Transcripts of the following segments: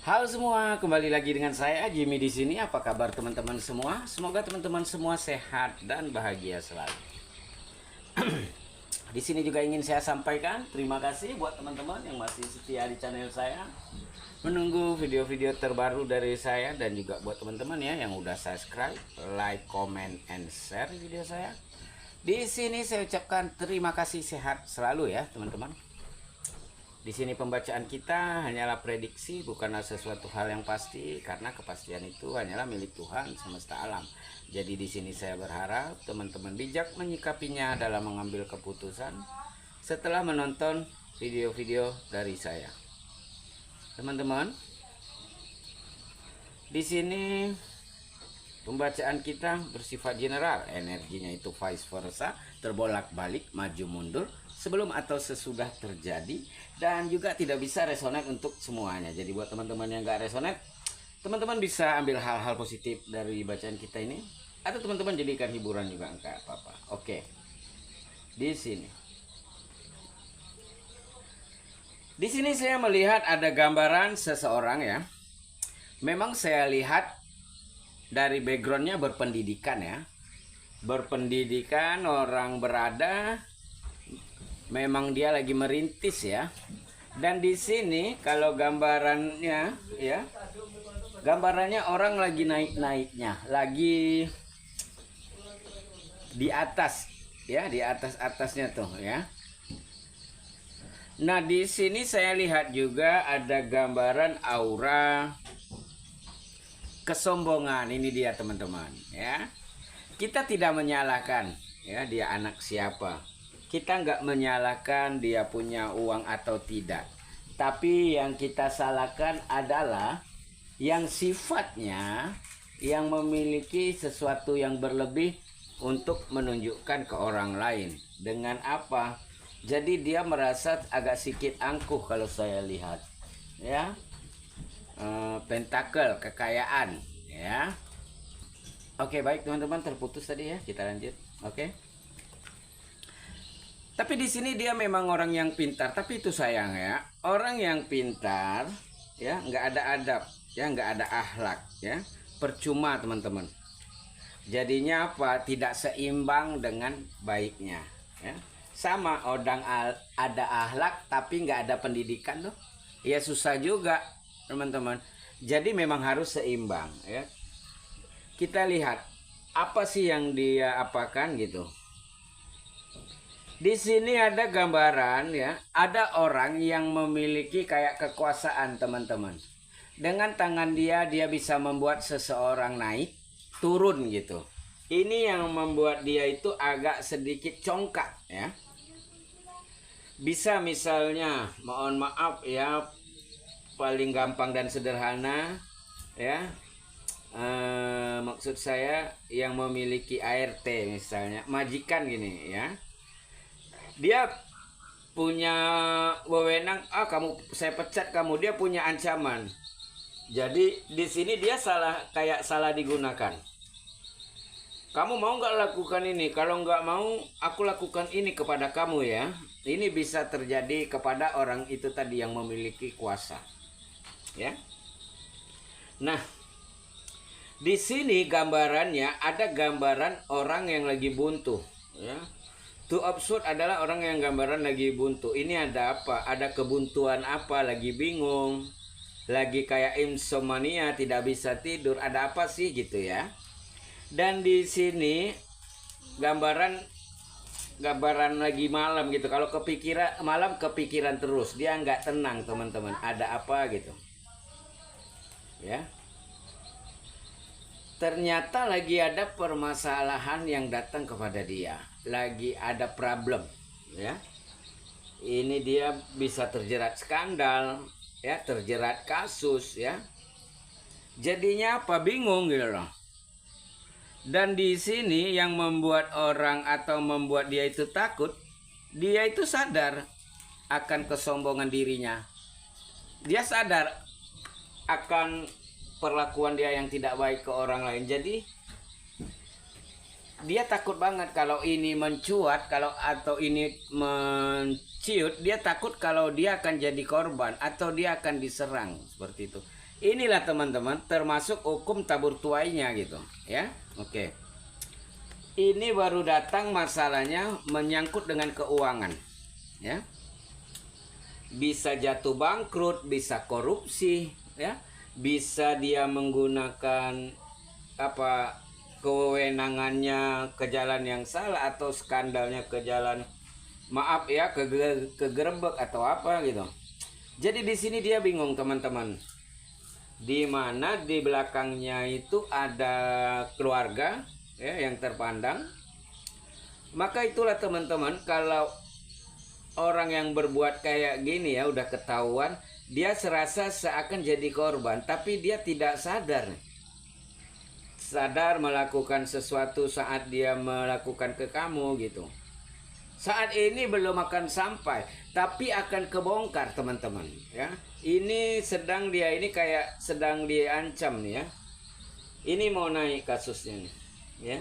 Halo semua, kembali lagi dengan saya Jimmy di sini. Apa kabar teman-teman semua? Semoga teman-teman semua sehat dan bahagia selalu. Di sini juga ingin saya sampaikan terima kasih buat teman-teman yang masih setia di channel saya, menunggu video-video terbaru dari saya, dan juga buat teman-teman ya yang udah subscribe, like, comment, and share video saya. Di sini saya ucapkan terima kasih, sehat selalu ya teman-teman. Di sini pembacaan kita hanyalah prediksi, bukanlah sesuatu hal yang pasti, karena kepastian itu hanyalah milik Tuhan semesta alam. Jadi di sini saya berharap teman-teman bijak menyikapinya dalam mengambil keputusan setelah menonton video-video dari saya. Teman-teman, di sini pembacaan kita bersifat general, energinya itu vice versa, terbolak-balik, maju mundur, sebelum atau sesudah terjadi, dan juga tidak bisa resonate untuk semuanya. Jadi buat teman-teman yang gak resonate, teman-teman bisa ambil hal-hal positif dari bacaan kita ini, atau teman-teman jadikan hiburan juga, enggak apa-apa. Oke, di sini saya melihat ada gambaran seseorang ya. Memang saya lihat dari backgroundnya berpendidikan ya, berpendidikan, orang berada, memang dia lagi merintis ya. Dan di sini kalau gambarannya ya, gambarannya orang lagi naik-naiknya, lagi di atas ya, di atas-atasnya tuh ya. Nah, di sini saya lihat juga ada gambaran aura kesombongan. Ini dia teman-teman ya. Kita tidak menyalahkan ya dia anak siapa. Kita nggak menyalahkan dia punya uang atau tidak. Tapi yang kita salahkan adalah yang sifatnya yang memiliki sesuatu yang berlebih untuk menunjukkan ke orang lain. Dengan apa? Jadi dia merasa agak sedikit angkuh kalau saya lihat. Ya. Pentakel, kekayaan ya. Oke, baik teman-teman, terputus tadi ya, kita lanjut. Oke. Tapi di sini dia memang orang yang pintar, tapi itu sayang ya, orang yang pintar ya nggak ada adab ya, nggak ada akhlak ya, percuma teman-teman. Jadinya apa? Tidak seimbang dengan baiknya ya. Sama orang ada akhlak tapi nggak ada pendidikan tuh ya susah juga teman-teman. Jadi memang harus seimbang ya. Kita lihat apa sih yang dia apakan gitu. Di sini ada gambaran ya, ada orang yang memiliki kayak kekuasaan teman-teman. Dengan tangan dia bisa membuat seseorang naik, turun gitu. Ini yang membuat dia itu agak sedikit congkak ya. Bisa misalnya, mohon maaf ya, paling gampang dan sederhana ya, maksud saya yang memiliki ART misalnya, majikan gini ya, dia punya wewenang, kamu saya pecat kamu, dia punya ancaman. Jadi di sini dia salah digunakan. Kamu mau nggak lakukan ini? Kalau nggak mau, aku lakukan ini kepada kamu ya. Ini bisa terjadi kepada orang itu tadi yang memiliki kuasa. Ya. Nah, di sini gambarannya ada gambaran orang yang lagi buntu. Ya. Two of Swords adalah orang yang gambaran lagi buntu. Ini ada apa? Ada kebuntuan apa? Lagi bingung. Lagi kayak insomnia, tidak bisa tidur. Ada apa sih gitu ya? Dan di sini gambaran lagi malam gitu. Kalau kepikiran malam, kepikiran terus, dia nggak tenang teman-teman. Ada apa gitu ya. Ternyata lagi ada permasalahan yang datang kepada dia, lagi ada problem ya. Ini dia bisa terjerat skandal ya, terjerat kasus ya. Jadinya apa? Bingung gitu loh. Dan di sini yang membuat orang atau membuat dia itu takut, dia itu sadar akan kesombongan dirinya. Dia sadar akan perlakuan dia yang tidak baik ke orang lain. Jadi dia takut banget kalau ini mencuat, atau ini menciut, dia takut kalau dia akan jadi korban atau dia akan diserang seperti itu. Inilah teman-teman termasuk hukum tabur tuainya gitu ya. Oke. Ini baru datang masalahnya menyangkut dengan keuangan ya. Bisa jatuh bangkrut, bisa korupsi ya. Bisa dia menggunakan apa kewenangannya ke jalan yang salah atau skandalnya ke jalan maaf ya kegerebek atau apa gitu. Jadi di sini dia bingung teman-teman. Di mana di belakangnya itu ada keluarga ya yang terpandang. Maka itulah teman-teman, kalau orang yang berbuat kayak gini ya udah ketahuan, dia serasa seakan jadi korban, tapi dia tidak sadar melakukan sesuatu saat dia melakukan ke kamu gitu. Saat ini belum akan sampai, tapi akan kebongkar teman-teman ya. Ini kayak sedang diancam nih ya. Ini mau naik kasusnya nih ya.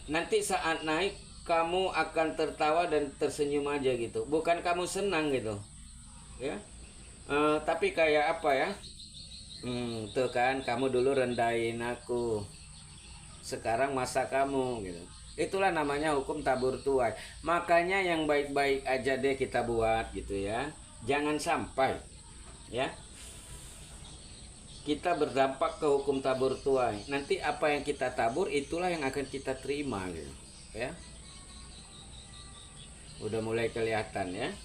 Nanti saat naik kamu akan tertawa dan tersenyum aja gitu. Bukan kamu senang gitu ya. Tapi kayak apa ya? Tuh kan kamu dulu rendahin aku. Sekarang masa kamu gitu. Itulah namanya hukum tabur tuai. Makanya yang baik-baik aja deh kita buat gitu ya. Jangan sampai ya kita berdampak ke hukum tabur tuai. Nanti apa yang kita tabur itulah yang akan kita terima gitu ya. Udah mulai kelihatan ya.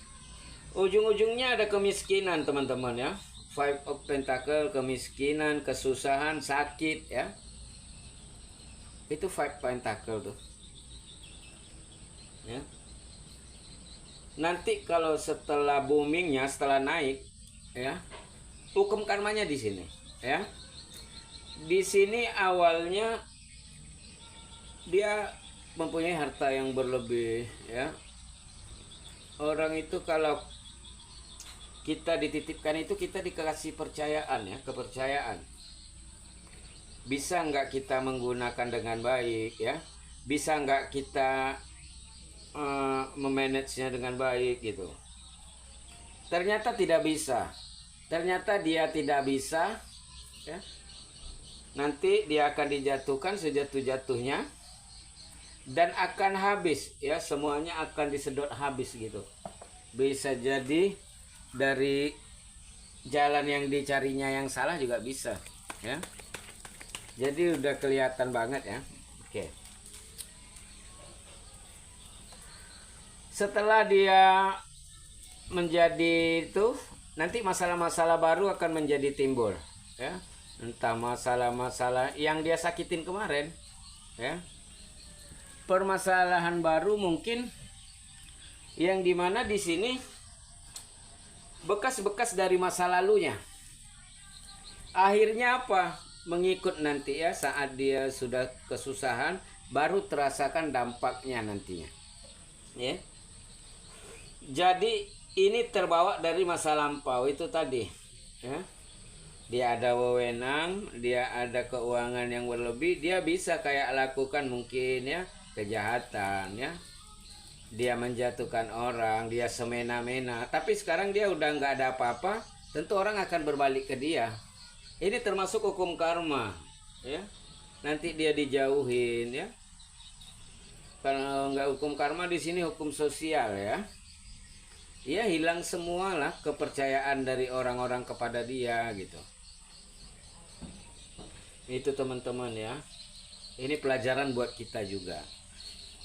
Ujung-ujungnya ada kemiskinan teman-teman ya. Five of Pentacle, kemiskinan, kesusahan, sakit ya. Itu Five Pentacle tuh ya. Nanti kalau setelah boomingnya, setelah naik ya, hukum karmanya di sini ya. Di sini awalnya dia mempunyai harta yang berlebih ya. Orang itu kalau kita dititipkan itu kita dikasih percayaan ya, kepercayaan. Bisa nggak kita menggunakan dengan baik ya? Bisa nggak kita memanagenya dengan baik gitu. Ternyata tidak bisa. Ternyata dia tidak bisa ya. Nanti dia akan dijatuhkan sejatuh-jatuhnya dan akan habis ya, semuanya akan disedot habis gitu. Bisa jadi dari jalan yang dicarinya yang salah juga bisa ya. Jadi udah kelihatan banget ya. Oke. Setelah dia menjadi itu, nanti masalah-masalah baru akan menjadi timbul ya. Entah masalah-masalah yang dia sakitin kemarin ya. Permasalahan baru mungkin yang dimana di sini bekas-bekas dari masa lalunya. Akhirnya apa? Mengikut nanti ya, saat dia sudah kesusahan baru terasakan dampaknya nantinya ya. Jadi ini terbawa dari masa lampau itu tadi ya. Dia ada wewenang, dia ada keuangan yang berlebih, dia bisa kayak lakukan mungkin ya kejahatan ya. Dia menjatuhkan orang, dia semena-mena. Tapi sekarang dia udah nggak ada apa-apa, tentu orang akan berbalik ke dia. Ini termasuk hukum karma ya. Nanti dia dijauhin ya. Kalau nggak hukum karma, di sini hukum sosial ya. Ya hilang semualah kepercayaan dari orang-orang kepada dia gitu. Itu teman-teman ya. Ini pelajaran buat kita juga.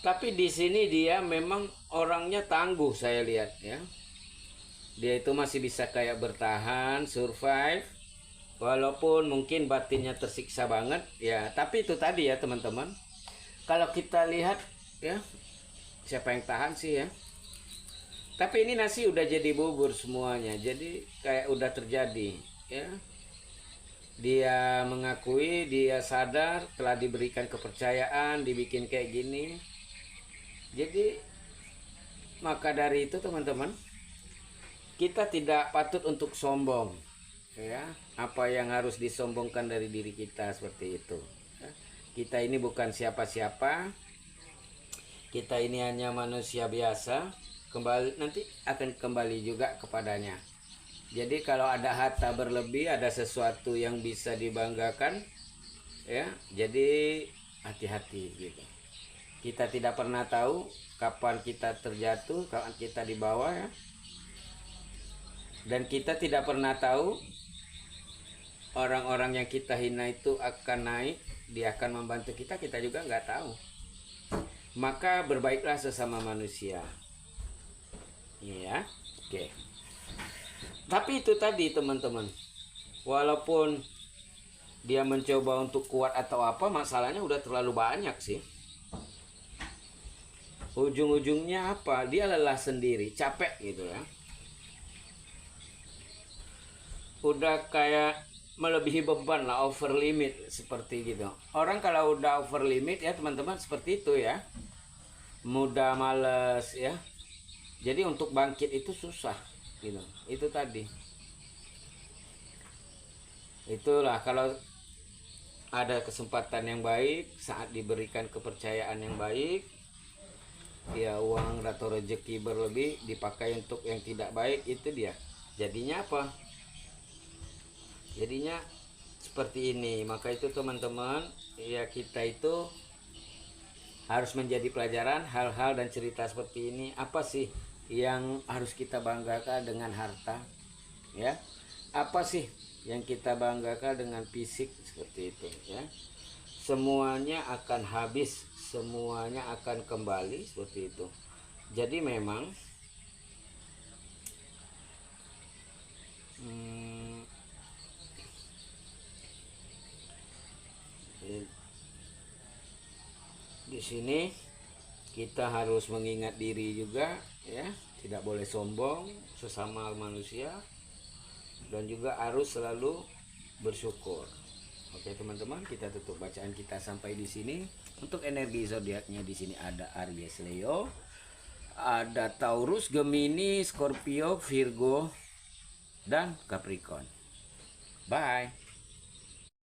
Tapi di sini dia memang orangnya tangguh, saya lihat ya. Dia itu masih bisa kayak bertahan, survive. Walaupun mungkin batinnya tersiksa banget ya. Tapi itu tadi ya teman-teman. Kalau kita lihat ya, siapa yang tahan sih ya. Tapi ini nasi udah jadi bubur semuanya. Jadi kayak udah terjadi ya. Dia mengakui, dia sadar telah diberikan kepercayaan, dibikin kayak gini. Jadi maka dari itu teman-teman, kita tidak patut untuk sombong ya. Apa yang harus disombongkan dari diri kita seperti itu ya. Kita ini bukan siapa-siapa. Kita ini hanya manusia biasa. Kembali nanti akan kembali juga kepadanya Jadi kalau ada harta berlebih, ada sesuatu yang bisa dibanggakan, ya. Jadi hati-hati gitu. Kita tidak pernah tahu kapan kita terjatuh, kapan kita di bawah, ya. Dan kita tidak pernah tahu orang-orang yang kita hina itu akan naik, dia akan membantu kita, kita juga nggak tahu. Maka berbaiklah sesama manusia. Iya, oke. Tapi itu tadi teman-teman, walaupun dia mencoba untuk kuat atau apa, masalahnya udah terlalu banyak sih. Ujung-ujungnya apa? Dia lelah sendiri, capek gitu ya. Udah kayak melebihi beban lah, over limit seperti gitu. Orang kalau udah over limit ya teman-teman seperti itu ya. Mudah males ya. Jadi untuk bangkit itu susah gitu. Itu tadi. Itulah kalau ada kesempatan yang baik, saat diberikan kepercayaan yang baik, ya uang atau rezeki berlebih dipakai untuk yang tidak baik, itu dia. Jadinya apa? Jadinya seperti ini. Maka itu teman-teman, ya kita itu harus menjadi pelajaran hal-hal dan cerita seperti ini. Apa sih yang harus kita banggakan dengan harta, ya? Apa sih yang kita banggakan dengan fisik seperti itu, ya? Semuanya akan habis, semuanya akan kembali seperti itu. Jadi memang di sini kita harus mengingat diri juga, ya, tidak boleh sombong sesama manusia, dan juga harus selalu bersyukur. Oke teman-teman, kita tutup bacaan kita sampai di sini. Untuk energi zodiaknya di sini ada Aries, Leo, ada Taurus, Gemini, Scorpio, Virgo, dan Capricorn. Bye.